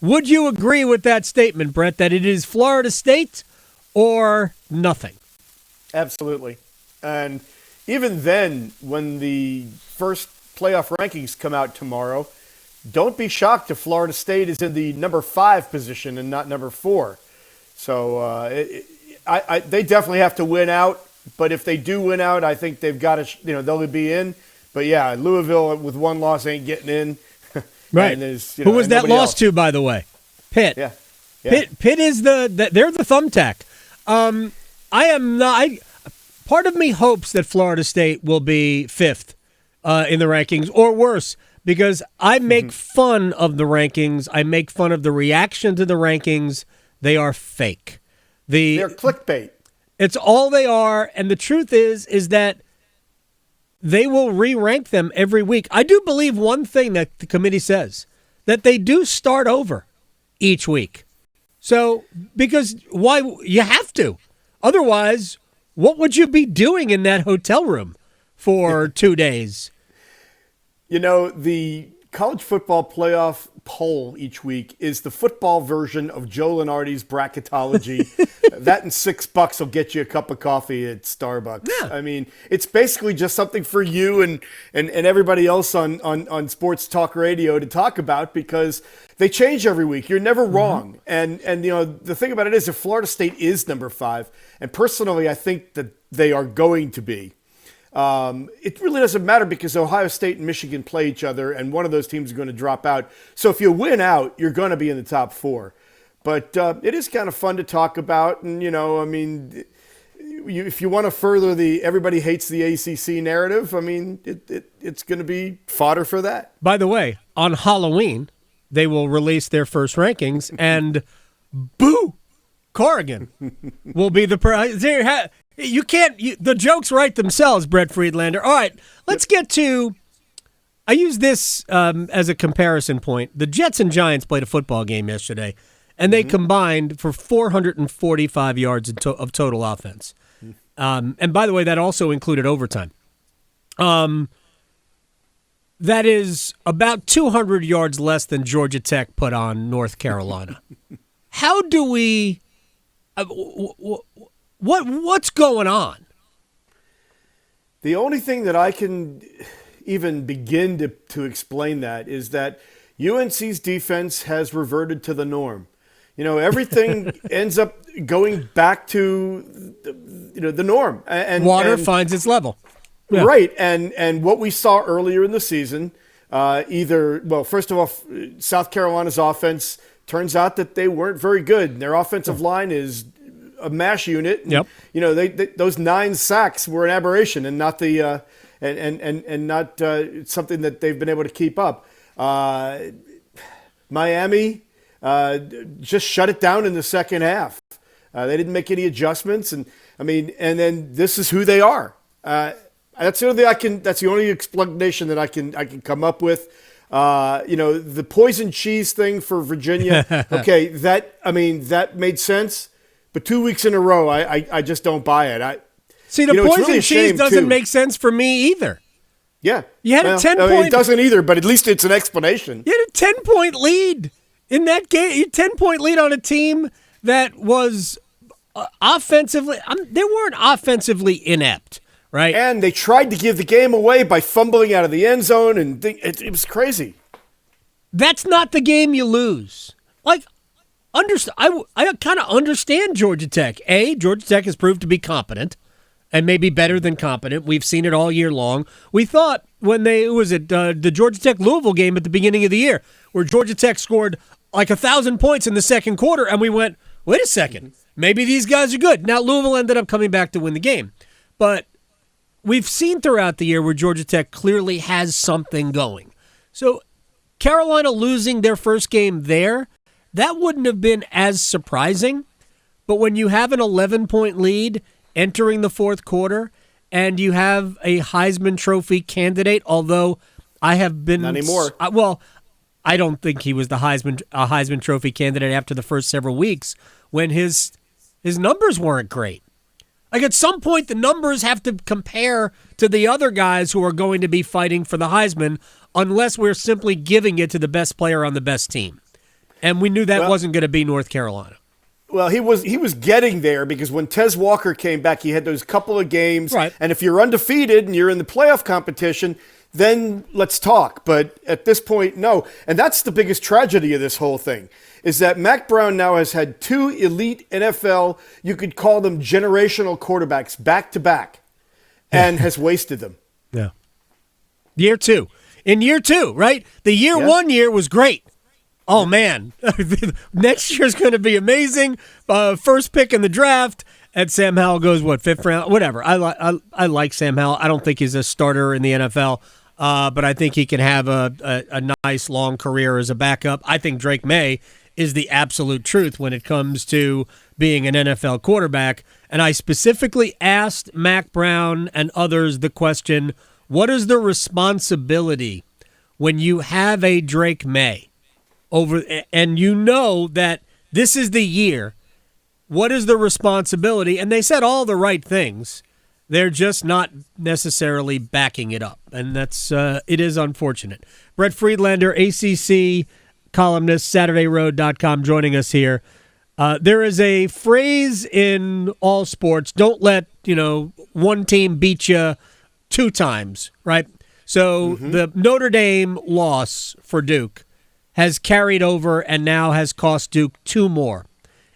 Would you agree with that statement, Brett, that it is Florida State or nothing? Absolutely. And even then, when the first playoff rankings come out tomorrow, don't be shocked if Florida State is in the number 5 position and not number 4. So they definitely have to win out. But if they do win out, I think they've got to, they'll be in. But yeah, Louisville with one loss ain't getting in. Right. Who was that lost to, by the way? Pitt. Yeah. Pitt is they're the thumbtack. I am not. Part of me hopes that Florida State will be 5th in the rankings, or worse, because I make fun of the rankings. I make fun of the reaction to the rankings. They are fake. They're clickbait. It's all they are, and the truth is that they will re-rank them every week. I do believe one thing that the committee says, that they do start over each week. So, because why? You have to. Otherwise, what would you be doing in that hotel room for 2 days? The college football playoff poll each week is the football version of Joe Lunardi's bracketology. That and $6 will get you a cup of coffee at Starbucks. Yeah. I mean, it's basically just something for you and everybody else on sports talk radio to talk about, because they change every week. You're never wrong. And the thing about it is, if Florida State is number 5, and personally I think that they are going to be, it really doesn't matter, because Ohio State and Michigan play each other, and one of those teams is going to drop out. So if you win out, you're going to be in the top 4. But it is kind of fun to talk about. And, if you want to further the everybody hates the ACC narrative, I mean, it's going to be fodder for that. By the way, on Halloween, they will release their first rankings, and boo, Corrigan will be the you can't. The jokes write themselves, Brett Friedlander. All right, let's get to. I use this as a comparison point. The Jets and Giants played a football game yesterday, and they combined for 445 yards of total offense. And by the way, that also included overtime. That is about 200 yards less than Georgia Tech put on North Carolina. How do we? What's going on? The only thing that I can even begin to explain that is that UNC's defense has reverted to the norm. Everything ends up going back to the norm. And water finds its level. Yeah. Right. And what we saw earlier in the season, first of all, South Carolina's offense turns out that they weren't very good. Their offensive line is a mash unit. And, yep. They those 9 sacks were an aberration and not the and not something that they've been able to keep up. Miami just shut it down in the second half. They didn't make any adjustments, and then this is who they are. That's the only That's the only explanation that I can come up with. The poison cheese thing for Virginia. Okay, that made sense. But 2 weeks in a row, I just don't buy it. See, the poison really cheese doesn't make sense for me either. Yeah. You had a 10-point... It doesn't either, but at least it's an explanation. You had a 10-point lead in that game. 10-point lead on a team that was offensively... they weren't offensively inept, right? And they tried to give the game away by fumbling out of the end zone, and it was crazy. That's not the game you lose. I kind of understand Georgia Tech. Georgia Tech has proved to be competent and maybe better than competent. We've seen it all year long. We thought when the Georgia Tech Louisville game at the beginning of the year, where Georgia Tech scored like 1,000 points in the second quarter, and we went, wait a second, maybe these guys are good. Now Louisville ended up coming back to win the game, but we've seen throughout the year where Georgia Tech clearly has something going. So Carolina losing their first game there, that wouldn't have been as surprising, but when you have an 11-point lead entering the fourth quarter and you have a Heisman Trophy candidate, although I have been... Not anymore. I don't think he was a Heisman Trophy candidate after the first several weeks when his numbers weren't great. Like at some point, the numbers have to compare to the other guys who are going to be fighting for the Heisman unless we're simply giving it to the best player on the best team. And we knew that wasn't going to be North Carolina. Well, he was getting there because when Tez Walker came back, he had those couple of games. Right. And if you're undefeated and you're in the playoff competition, then let's talk. But at this point, no. And that's the biggest tragedy of this whole thing, is that Mac Brown now has had 2 elite NFL, you could call them generational quarterbacks, back to back, and has wasted them. Yeah. Year 2. In year 2, right? The year 1 year was great. Oh, man. Next year's going to be amazing. First pick in the draft. And Sam Howell goes, 5th round? Whatever. I like Sam Howell. I don't think he's a starter in the NFL, but I think he can have a nice, long career as a backup. I think Drake May is the absolute truth when it comes to being an NFL quarterback. And I specifically asked Mac Brown and others the question, what is the responsibility when you have a Drake May over, and you know that this is the year? What is the responsibility? And they said all the right things. They're just not necessarily backing it up. And that's it is unfortunate. Brett Friedlander, ACC columnist, SaturdayRoad.com, joining us here. There is a phrase in all sports, don't let, one team beat you 2 times, right? So the Notre Dame loss for Duke has carried over and now has cost Duke 2 more.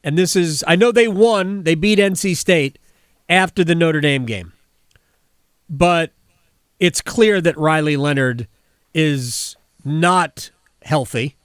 And this is, I know they won, they beat NC State after the Notre Dame game. But it's clear that Riley Leonard is not healthy,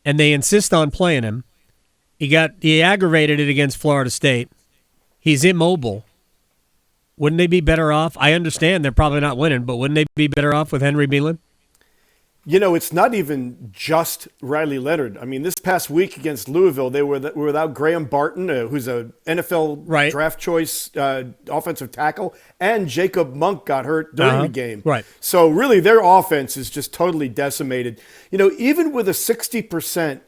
and they insist on playing him. He aggravated it against Florida State. He's immobile. Wouldn't they be better off? I understand they're probably not winning, but wouldn't they be better off with Henry Beelan? It's not even just Riley Leonard. I mean, this past week against Louisville, they were without Graham Barton, who's a NFL draft choice offensive tackle, and Jacob Monk got hurt during the game. Right. So really, their offense is just totally decimated. Even with a 60%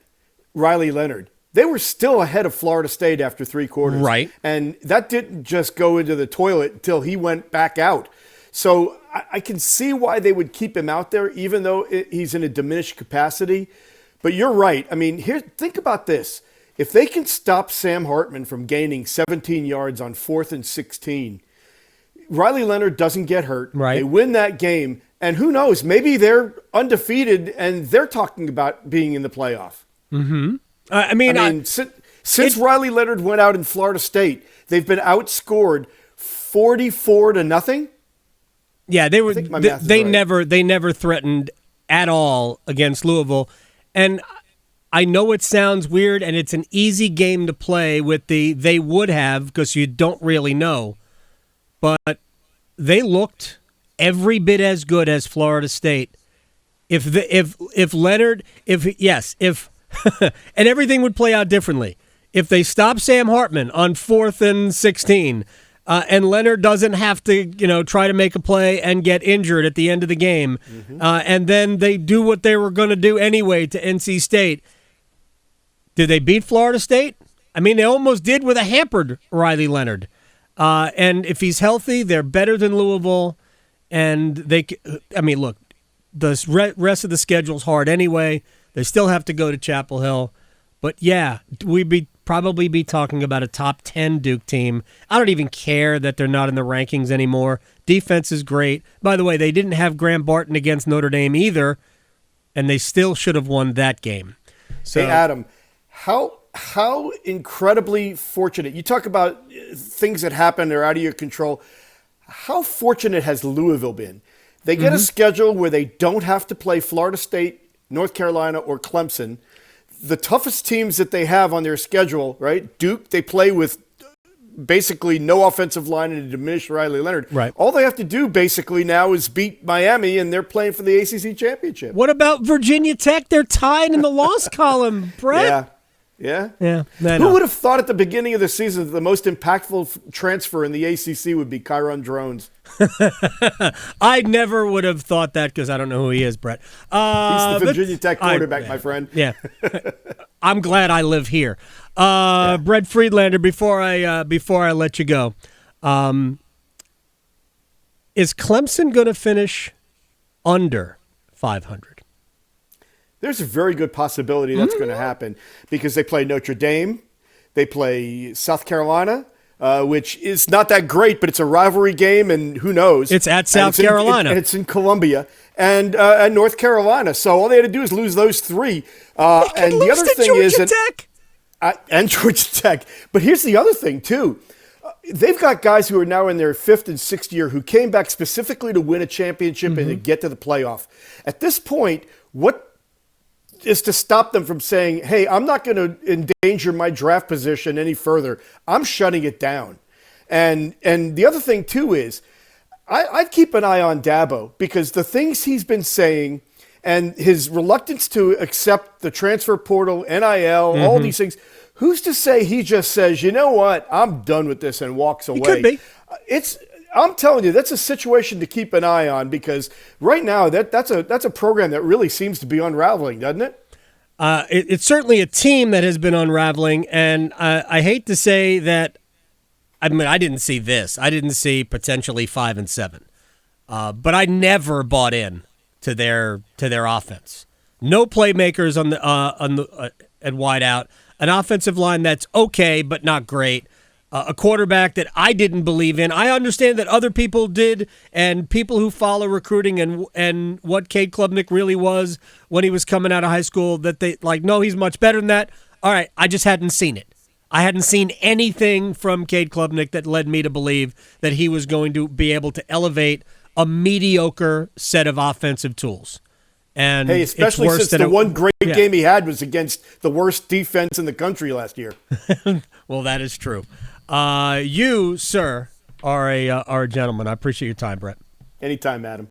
Riley Leonard, they were still ahead of Florida State after 3 quarters. Right. And that didn't just go into the toilet until he went back out. So I can see why they would keep him out there, even though he's in a diminished capacity. But you're right. I mean, think about this. If they can stop Sam Hartman from gaining 17 yards on 4th and 16, Riley Leonard doesn't get hurt. Right. They win that game. And who knows, maybe they're undefeated and they're talking about being in the playoff. Mm-hmm. Since Riley Leonard went out in Florida State, they've been outscored 44-0. Yeah, they were. They never threatened at all against Louisville, and I know it sounds weird, and it's an easy game to play with they would have because you don't really know, but they looked every bit as good as Florida State. If Leonard, and everything would play out differently if they stop Sam Hartman on 4th and 16. And Leonard doesn't have to, try to make a play and get injured at the end of the game. And then they do what they were going to do anyway to NC State. Did they beat Florida State? I mean, they almost did with a hampered Riley Leonard. And if he's healthy, they're better than Louisville. And look, the rest of the schedule's hard anyway. They still have to go to Chapel Hill. But, yeah, we'd probably be talking about a top 10 Duke team. I don't even care that they're not in the rankings anymore. Defense is great. By the way, they didn't have Graham Barton against Notre Dame either, and they still should have won that game. So, hey, Adam, how incredibly fortunate. You talk about things that happen that are out of your control. How fortunate has Louisville been? They get a schedule where they don't have to play Florida State, North Carolina, or Clemson. The toughest teams that they have on their schedule, right? Duke, they play with basically no offensive line and a diminished Riley Leonard. Right. All they have to do basically now is beat Miami, and they're playing for the ACC championship. What about Virginia Tech? They're tied in the loss column, Brett. Yeah. Who would have thought at the beginning of the season that the most impactful transfer in the ACC would be Kyron Drones? I never would have thought that because I don't know who he is, Brett. He's the Virginia Tech quarterback, my friend. Yeah. I'm glad I live here. Brett Friedlander, before I let you go, is Clemson going to finish under 500? There's a very good possibility that's going to happen because they play Notre Dame, they play South Carolina, which is not that great, but it's a rivalry game, and who knows? It's at South Carolina. And it's in Columbia and North Carolina. So all they had to do is lose those three. And the other thing is, and Georgia Tech. But here's the other thing too. They've got guys who are now in their fifth and sixth year who came back specifically to win a championship and to get to the playoff. At this point, what is to stop them from saying, hey, I'm not going to endanger my draft position any further. I'm shutting it down. And the other thing, too, is I'd keep an eye on Dabo because the things he's been saying and his reluctance to accept the transfer portal, NIL, all these things, who's to say he just says, you know what, I'm done with this and walks away? He could be. I'm telling you, that's a situation to keep an eye on because right now that's a program that really seems to be unraveling, doesn't it? It's certainly a team that has been unraveling, and I hate to say that. I mean, I didn't see this. I didn't see potentially 5-7, but I never bought in to their offense. No playmakers on the at wide out. An offensive line that's okay but not great. A quarterback that I didn't believe in. I understand that other people did, and people who follow recruiting and what Cade Klubnik really was when he was coming out of high school, that they like, no, he's much better than that. All right, I just hadn't seen it. I hadn't seen anything from Cade Klubnik that led me to believe that he was going to be able to elevate a mediocre set of offensive tools. And hey, especially since the one great game he had was against the worst defense in the country last year. Well, that is true. You, sir, are a gentleman. I appreciate your time, Brett. Anytime, Adam.